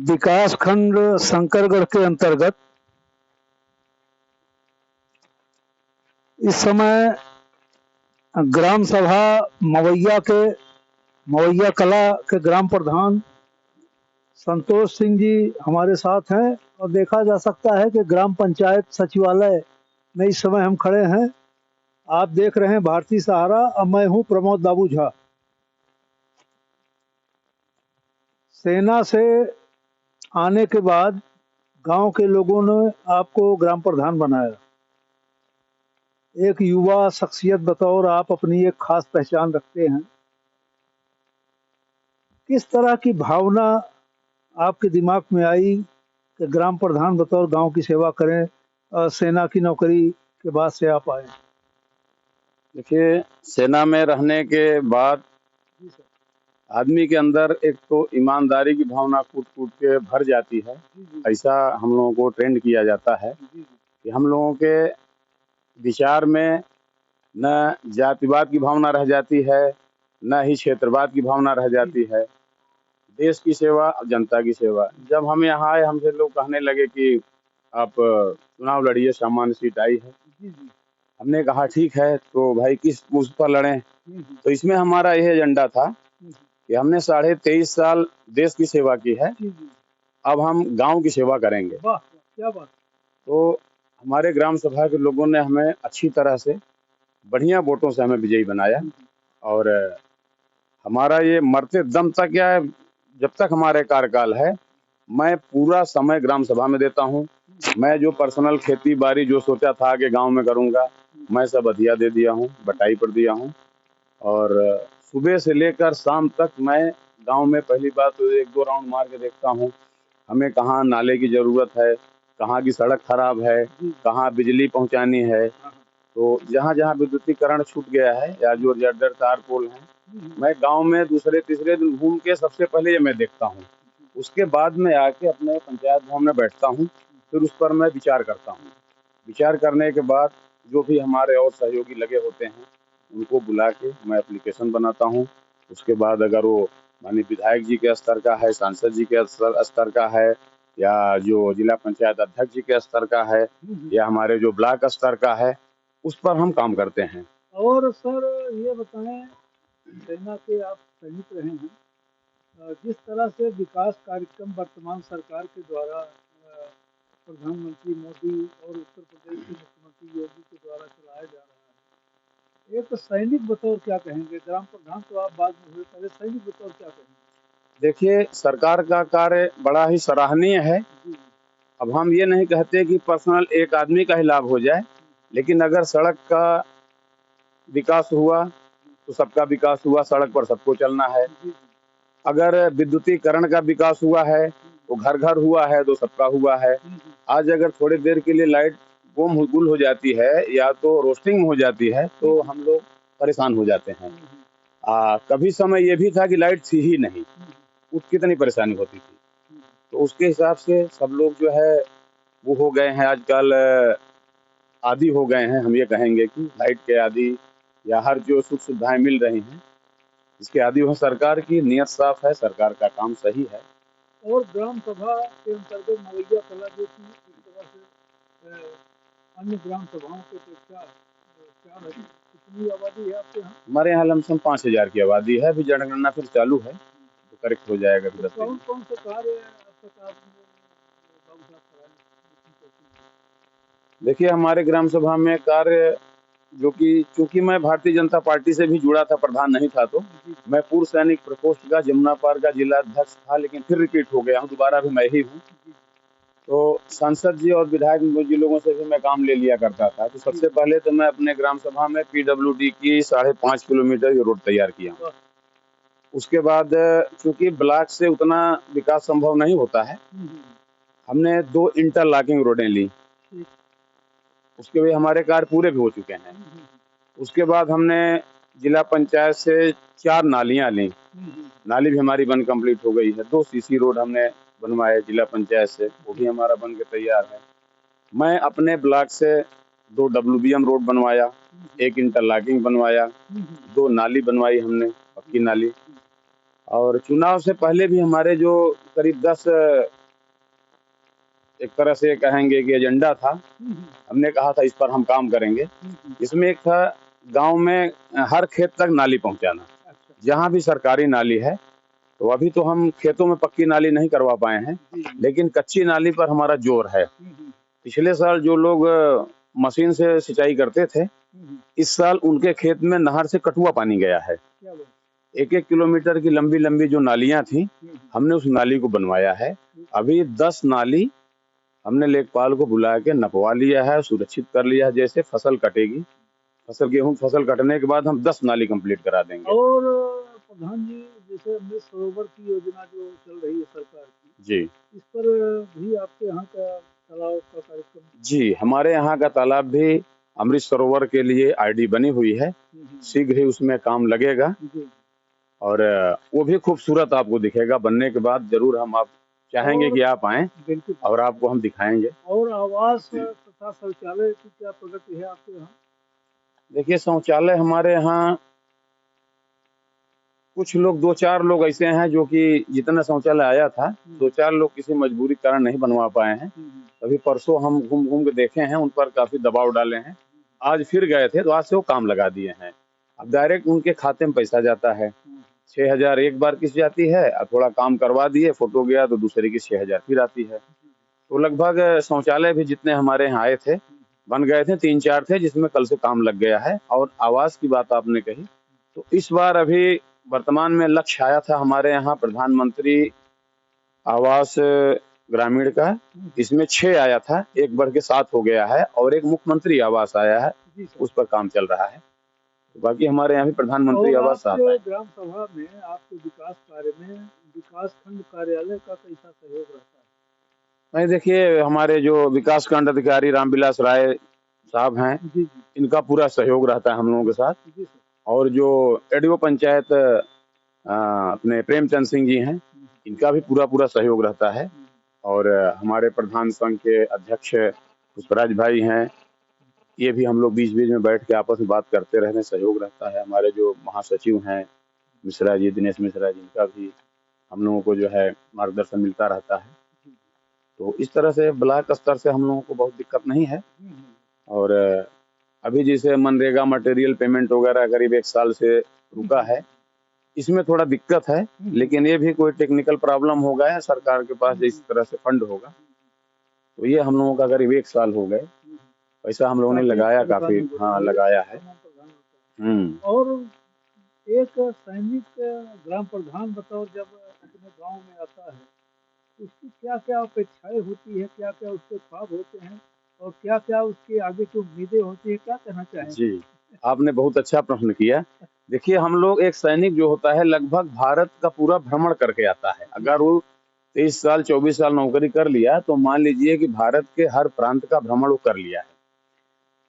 विकास खंड शंकरगढ़ के अंतर्गत इस समय ग्राम सभा मवैया कला के ग्राम प्रधान संतोष सिंह जी हमारे साथ हैं और देखा जा सकता है कि ग्राम पंचायत सचिवालय में इस समय हम खड़े हैं। आप देख रहे हैं भारतीय सहारा और मैं हूं प्रमोद बाबू झा। सेना से आने के बाद गांव के लोगों ने आपको ग्राम प्रधान बनाया। एक युवा शख्सियत बतौर आप अपनी एक खास पहचान रखते हैं। किस तरह की भावना आपके दिमाग में आई कि ग्राम प्रधान बतौर गांव की सेवा करें और सेना की नौकरी के बाद से आप आए? देखिए, सेना में रहने के बाद आदमी के अंदर एक तो ईमानदारी की भावना कूट कूट के भर जाती है। ऐसा हम लोगों को ट्रेंड किया जाता है कि हम लोगों के विचार में न जातिवाद की भावना रह जाती है, न ही क्षेत्रवाद की भावना रह जाती है। देश की सेवा और जनता की सेवा। जब हम यहाँ आए, हमसे लोग कहने लगे कि आप चुनाव लड़िए, सामान्य सीट आई है। हमने कहा ठीक है, तो भाई किस उस पर लड़ें। तो इसमें हमारा यह एजेंडा था कि हमने 23.5 साल देश की सेवा की है, अब हम गांव की सेवा करेंगे। वाह, क्या बात। तो हमारे ग्राम सभा के लोगों ने हमें अच्छी तरह से बढ़िया वोटों से हमें विजयी बनाया और हमारा ये मरते दम तक या जब तक हमारे कार्यकाल है, मैं पूरा समय ग्राम सभा में देता हूँ। मैं जो पर्सनल खेती बाड़ी जो सोचा था कि गांव में करूंगा, मैं सब अधिया दे दिया हूँ, बटाई पर दिया हूँ और सुबह से लेकर शाम तक मैं गांव में पहली बात तो 1-2 राउंड मार के देखता हूँ। हमें कहाँ नाले की जरूरत है, कहाँ की सड़क खराब है, कहाँ बिजली पहुंचानी है। तो जहाँ जहाँ विद्युतीकरण छूट गया है या जो जर्जर तार पोल है, मैं गांव में दूसरे तीसरे दिन घूम के सबसे पहले ये मैं देखता हूँ। उसके बाद में आके अपने पंचायत भवन में बैठता हूँ, फिर उस पर मैं विचार करता हूँ। विचार करने के बाद जो भी हमारे और सहयोगी लगे होते हैं उनको बुला के मैं एप्लीकेशन बनाता हूँ। उसके बाद अगर वो माननीय विधायक जी के स्तर का है, सांसद जी के स्तर का है या जो जिला पंचायत अध्यक्ष जी के स्तर का है या हमारे जो ब्लॉक स्तर का है, उस पर हम काम करते हैं। और सर ये बताएं, सेना के आप सैनिक रहे हैं, जिस तरह से विकास कार्यक्रम वर्तमान सरकार के द्वारा प्रधानमंत्री मोदी और उत्तर प्रदेश के मुख्यमंत्री योगी के द्वारा चलाया जा रहा है, एक सैनिक बतौर क्या कहेंगे? ग्राम प्रधान तो आप बाद में हुए, पहले सैनिक बतौर क्या कहेंगे? देखिए, सरकार का कार्य बड़ा ही सराहनीय है। अब हम ये नहीं कहते कि पर्सनल एक आदमी का ही लाभ हो जाए, लेकिन अगर सड़क का विकास हुआ तो सबका विकास हुआ, सड़क पर सबको चलना है। अगर विद्युतीकरण का विकास हुआ है, वो घर घर हुआ है तो सबका हुआ है। आज अगर थोड़ी देर के लिए लाइट गुल हो जाती है या तो रोस्टिंग हो जाती है तो हम लोग परेशान हो जाते हैं। कभी समय ये भी था कि लाइट थी ही नहीं, कितनी परेशानी होती थी। तो उसके हिसाब से सब लोग जो है वो हो गए हैं आजकल, आदी हो गए हैं। हम ये कहेंगे कि लाइट के आदी या हर जो सुख सुविधाएं मिल रही हैं इसके आदी हो। सरकार की नीयत साफ है, सरकार का काम सही है। और ग्राम सभा के अंतर्गत मवैया कला जो की इस तरह से अन्य ग्राम सभाओं के अपेक्षा क्या है, कितनी आबादी है आपके यहाँ? हमारे यहाँ लमसम 5,000 की आबादी है। अभी जनगणना फिर चालू है तो करेक्ट हो जाएगा। फिर कौन कौन से कार्य अब तक आपने बाबू साहब कराए? देखिए, हमारे ग्राम सभा में कार्य जो कि चूंकि मैं भारतीय जनता पार्टी से भी जुड़ा था, प्रधान नहीं था, तो मैं पूर्व सैनिक प्रकोष्ठ का जमुना पार का जिला अध्यक्ष था, लेकिन फिर रिपीट हो गया हूँ, दोबारा भी मैं ही हूँ। तो सांसद जी और विधायक जी लोगों से भी मैं काम ले लिया करता था। तो सबसे पहले तो मैं अपने ग्राम सभा में PWD की 5.5 किलोमीटर की रोड तैयार किया हूँ। उसके बाद चूंकि ब्लॉक से उतना विकास संभव नहीं होता है, हमने 2 इंटरलॉकिंग रोडें ली। उसके भी हमारे कार्य पूरे भी हो चुके हैं। उसके बाद हमने जिला पंचायत से 4 नालियां ली, नाली भी हमारी बन कंप्लीट हो गई है। 2 CC रोड हमने बनवाए जिला पंचायत से, वो भी हमारा बन के तैयार है। मैं अपने ब्लॉक से 2 WBM रोड बनवाया, 1 इंटरलॉकिंग बनवाया, 2 नाली बनवाई हमने, पक्की नाली। और चुनाव से पहले भी हमारे जो करीब 10 एक तरह से कहेंगे कि एजेंडा था, हमने कहा था इस पर हम काम करेंगे। इसमें एक था गांव में हर खेत तक नाली पहुंचाना, अच्छा। जहां भी सरकारी नाली है। तो अभी तो हम खेतों में पक्की नाली नहीं करवा पाए हैं, लेकिन कच्ची नाली पर हमारा जोर है। पिछले साल जो लोग मशीन से सिंचाई करते थे, इस साल उनके खेत में नहर से कटुआ पानी गया है। क्या बात। 1-1 किलोमीटर की लंबी लंबी जो नालियां थी, हमने उस नाली को बनवाया है। अभी 10 नाली हमने लेखपाल को बुला के नपवा लिया है, सुरक्षित कर लिया है। जैसे फसल कटेगी, गेहूं फसल कटने के बाद हम 10 नाली कंप्लीट करा देंगे। और प्रधान जी, जैसे अमृत सरोवर की योजना जो चल रही है सरकार की, जी इस पर भी आपके यहाँ का तालाब का कार्यक्रम? जी, हमारे यहाँ का तालाब भी अमृत सरोवर के लिए आईडी बनी हुई है, शीघ्र ही उसमें काम लगेगा। जी। और वो भी खूबसूरत आपको दिखेगा। बनने के बाद जरूर हम आप चाहेंगे कि आप आएं बिल्कुल। और आपको हम दिखाएंगे। और आवास तथा शौचालय की क्या प्रगति है आपके यहाँ? देखिए, शौचालय हमारे यहाँ कुछ लोग 2-4 लोग ऐसे हैं जो कि जितना शौचालय आया था, 2-4 लोग किसी मजबूरी के कारण नहीं बनवा पाए हैं। अभी परसों हम घूम घूम के देखे हैं, उन पर काफी दबाव डाले हैं। आज फिर गए थे तो आज से वो काम लगा दिए हैं। अब डायरेक्ट उनके खाते में पैसा जाता है। 6,000 एक बार किस जाती है, अब थोड़ा काम करवा दिए, फोटो गया तो दूसरे की 6,000 फिर आती है। तो लगभग शौचालय भी जितने हमारे यहाँ आए थे, बन गए थे, 3-4 थे जिसमें कल से काम लग गया है। और आवास की बात आपने कही, तो इस बार अभी वर्तमान में लक्ष्य आया था हमारे यहाँ प्रधानमंत्री आवास ग्रामीण का, इसमें 6 आया था, एक बढ़ के 7 हो गया है। और एक मुख्यमंत्री आवास आया है, उस पर काम चल रहा है। तो बाकी हमारे यहाँ भी प्रधानमंत्री आवास आता है। ग्राम सभा में आपके विकास कार्य में विकास खंड कार्यालय का कैसा सहयोग रहता है? नहीं, देखिए, हमारे जो विकास खंड अधिकारी रामविलास राय साहब हैं, इनका पूरा सहयोग रहता है हम लोगों के साथ। और जो एडीओ पंचायत अपने प्रेमचंद सिंह जी हैं, इनका भी पूरा सहयोग रहता है। और हमारे प्रधान संघ के अध्यक्ष पुष्पराज भाई हैं, ये भी हम लोग बीच बीच में बैठ के आपस में बात करते रहने सहयोग रहता है। हमारे जो महासचिव हैं मिश्रा जी, दिनेश मिश्रा जी, इनका भी हम लोगों को जो है मार्गदर्शन मिलता रहता है। तो इस तरह से ब्लॉक स्तर से हम लोगों को बहुत दिक्कत नहीं है। और अभी जैसे मनरेगा मटेरियल पेमेंट वगैरह करीब 1 साल से रुका है, इसमें थोड़ा दिक्कत है, लेकिन ये भी कोई टेक्निकल प्रॉब्लम होगा या सरकार के पास इस तरह से फंड होगा, तो ये हम लोगों का करीब 1 साल हो गए, पैसा हम लोगों ने लगाया काफी। हाँ, लगाया है। और एक सैनिक ग्राम प्रधान बतौर जब अपने गांव में आता है, उसकी क्या क्या अपेक्षाएं होती है, क्या क्या उसके ख्वाब होते हैं, और क्या क्या उसके आगे की उम्मीदें होती है, क्या कहना चाहेंगे? जी, आपने बहुत अच्छा प्रश्न किया। देखिए, हम लोग, एक सैनिक जो होता है लगभग भारत का पूरा भ्रमण करके आता है। अगर वो 23 साल 24 साल नौकरी कर लिया तो मान लीजिए कि भारत के हर प्रांत का भ्रमण वो कर लिया है।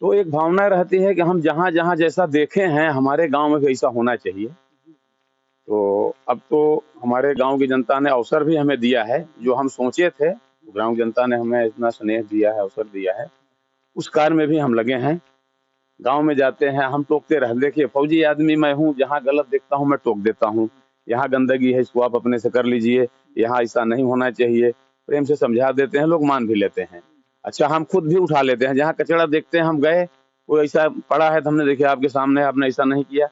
तो एक भावना रहती है कि हम जहाँ जहाँ जैसा देखे हैं हमारे गांव में भी ऐसा होना चाहिए। तो अब तो हमारे गांव की जनता ने अवसर भी हमें दिया है, जो हम सोचे थे, गांव की जनता ने हमें इतना स्नेह दिया है, अवसर दिया है, उस कार्य में भी हम लगे हैं। गांव में जाते हैं, हम टोकते रह, देखिए फौजी आदमी मैं हूँ, जहाँ गलत देखता हूँ मैं टोक देता हूँ। यहाँ गंदगी है, इसको आप अपने से कर लीजिए, यहाँ ऐसा नहीं होना चाहिए, प्रेम से समझा देते हैं, लोग मान भी लेते हैं। अच्छा, हम खुद भी उठा लेते हैं, जहाँ कचरा देखते हैं, हम गए, कोई ऐसा पड़ा है तो हमने देखिए आपके सामने, आपने ऐसा नहीं किया,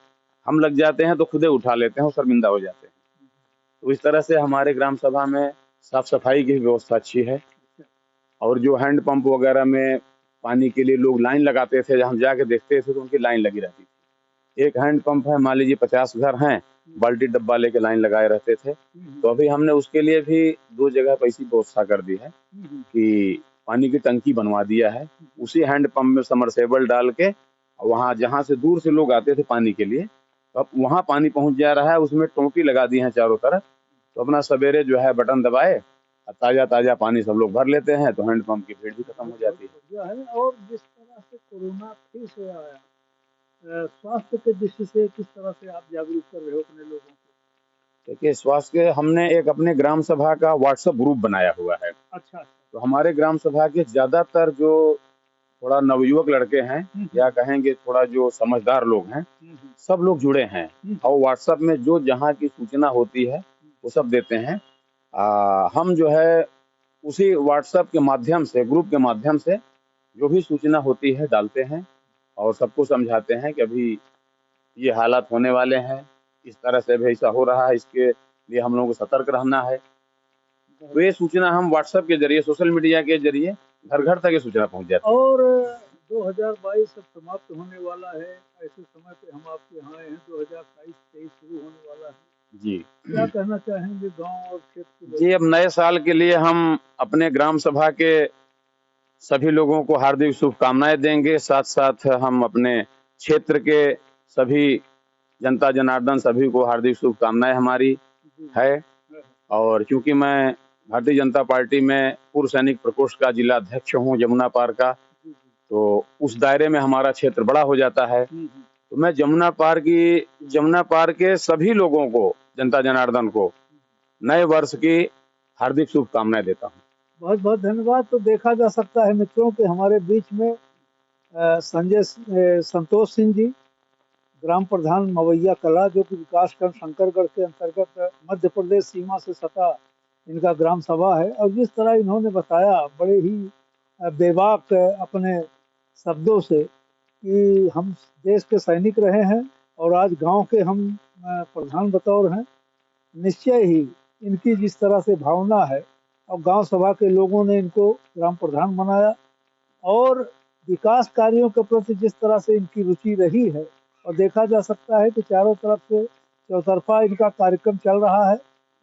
हम लग जाते हैं तो खुद ही उठा लेते हैं और शर्मिंदा हो जाते हैं। तो इस तरह से हमारे ग्राम सभा में साफ सफाई की व्यवस्था अच्छी है। और जो हैंड पंप वगैरह में पानी के लिए लोग लाइन लगाते थे, हम जाके देखते थे तो उनकी लाइन लगी रहती थी। एक हैंड पंप है, मान लीजिए 50 घर हैं, बाल्टी डब्बा लेके लाइन लगाए रहते थे। तो अभी हमने उसके लिए भी 2 जगह पर ऐसी व्यवस्था कर दी है कि पानी की टंकी बनवा दिया है। उसी हैंड पंप में समरसेबल डाल के वहाँ जहाँ से दूर से लोग आते थे पानी के लिए, अब वहाँ पानी पहुँच जा रहा है। उसमें टोंटी लगा दी है चारों तरफ, तो अपना सवेरे जो है बटन दबाए, ताजा ताजा पानी सब लोग भर लेते हैं, तो हैंडपंप की भीड़ भी खत्म हो जाती है। और जिस तरह से कोरोना फिर से आया, स्वास्थ्य के दृष्टि से किस तरह से आप जागरूक कर रहे हो अपने लोगों को? देखिए, स्वास्थ्य के हमने एक अपने ग्राम सभा का व्हाट्सएप ग्रुप बनाया हुआ है। अच्छा। तो हमारे ग्राम सभा के ज्यादातर जो थोड़ा नवयुवक लड़के हैं, या कहेंगे थोड़ा जो समझदार लोग हैं, सब लोग जुड़े हैं और व्हाट्सएप में जो जहाँ की सूचना होती है वो सब देते हैं। हम जो है उसी व्हाट्सएप के माध्यम से, ग्रुप के माध्यम से जो भी सूचना होती है डालते हैं और सबको समझाते हैं कि अभी ये हालात होने वाले हैं, इस तरह से भी ऐसा हो रहा है, इसके लिए हम लोगों को सतर्क रहना है। तो ये सूचना हम व्हाट्सएप के जरिए, सोशल मीडिया के जरिए घर घर तक ये सूचना पहुंच जाती है। और 2022 अब समाप्त होने वाला है, ऐसे समय पे हम आपके यहाँ आए हैं, 2023 शुरू होने वाला है। जी, क्या कहना चाहेंगे गांव और क्षेत्र के जी, अब नए साल के लिए हम अपने ग्राम सभा के सभी लोगों को हार्दिक शुभकामनाएं देंगे। साथ साथ हम अपने क्षेत्र के सभी जनता जनार्दन सभी को हार्दिक शुभकामनाएं हमारी लोग? है। और क्योंकि मैं भारतीय जनता पार्टी में पूर्व सैनिक प्रकोष्ठ का जिला अध्यक्ष हूँ जमुना पार का, तो उस दायरे में हमारा क्षेत्र बड़ा हो जाता है। तो मैं जमुना पार के सभी लोगों को, जनता जनार्दन को नए वर्ष की हार्दिक शुभकामनाएं देता हूँ। बहुत बहुत धन्यवाद। तो देखा जा सकता है मित्रों कि हमारे बीच में संतोष सिंह जी, ग्राम प्रधान मवैया कला, जो कि विकासखंड शंकरगढ़ के अंतर्गत मध्य प्रदेश सीमा से सटा इनका ग्राम सभा है। और जिस तरह इन्होंने बताया बड़े ही बेबाक अपने शब्दों से कि हम देश के सैनिक रहे हैं और आज गांव के हम प्रधान बतौर हैं, निश्चय ही इनकी जिस तरह से भावना है और गांव सभा के लोगों ने इनको ग्राम प्रधान बनाया और विकास कार्यों के प्रति जिस तरह से इनकी रुचि रही है, और देखा जा सकता है कि चारों तरफ से चौतरफा इनका कार्यक्रम चल रहा है।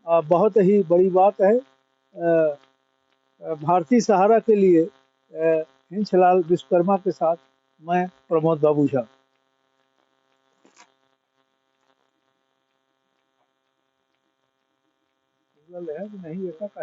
बहुत ही बड़ी बात है। भारतीय सहारा के लिए हिंसलाल विश्वकर्मा के साथ मैं प्रमोद बाबू झा। है कि नहीं ऐसा कहे